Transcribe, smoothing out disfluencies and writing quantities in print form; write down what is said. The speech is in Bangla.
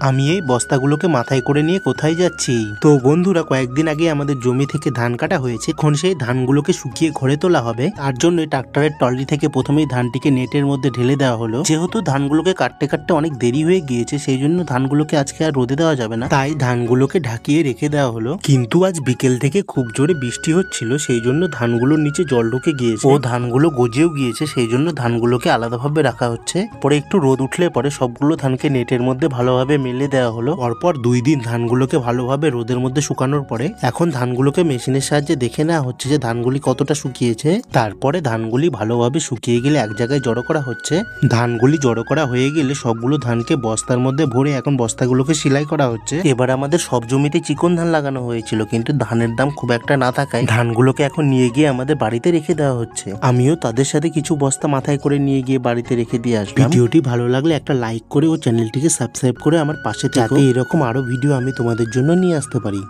আমি এই বস্তাগুলোকে মাথায় করে নিয়ে কোথায় যাচ্ছি? তো বন্ধুরা, কয়েকদিন আগে আমাদের জমি থেকে ধান কাটা হয়েছে। এখন সেই ধানগুলোকে শুকিয়ে ঘরে তোলা হবে। তার জন্য ট্রাক্টরের ট্রলি থেকে প্রথমেই ধানটিকে নেটের মধ্যে ঢেলে দেওয়া হলো। যেহেতু ধানগুলোকে কাটতে কাটতে অনেক দেরি হয়ে গিয়েছে, সেই জন্য ধানগুলোকে আজকে আর রোদে দেওয়া যাবে না, তাই ধানগুলোকে ঢাকিয়ে রেখে দেওয়া হলো। কিন্তু আজ বিকেল থেকে খুব জোরে বৃষ্টি হচ্ছিল, সেই জন্য ধানগুলোর নিচে জল ঢুকে গিয়েছে ও ধানগুলো গজেও গিয়েছে, সেই জন্য ধানগুলোকে আলাদাভাবে রাখা হচ্ছে। পরে একটু রোদ উঠলে পরে সবগুলো ধানকে নেটের মধ্যে ভালোভাবে মেলে দেওয়া হলো। পরপর 2 দিন ধানগুলোকে ভালোভাবে রোদের মধ্যে শুকানোর পরে এখন ধানগুলোকে মেশিনের সাহায্যে দেখে নেওয়া হচ্ছে যে ধানগুলি কতটা শুকিয়েছে। তারপরে ধানগুলি ভালোভাবে শুকিয়ে গেলে এক জায়গায় জড়ো করা হচ্ছে। ধানগুলি জড়ো করা হয়ে গেলে সবগুলো ধানকে বস্তার মধ্যে ভরে এখন বস্তাগুলোকে সেলাই করা হচ্ছে। এবার আমাদের সব জমিতে চিকন ধান লাগানো হয়েছিল, কিন্তু ধানের দাম খুব একটা না থাকায় ধানগুলোকে এখন নিয়ে গিয়ে আমাদের বাড়িতে রেখে দেওয়া হচ্ছে। আমিও তাদের সাথে কিছু বস্তা মাথায় করে নিয়ে গিয়ে বাড়িতে রেখে দিয়ে আসবো। ভিডিওটি ভালো লাগলে একটা লাইক করে ও চ্যানেলটিকে সাবস্ক্রাইব করে আমার পাশে থেকে, যাতে এরকম আরো ভিডিও আমি তোমাদের জন্য নিয়ে আসতে পারি।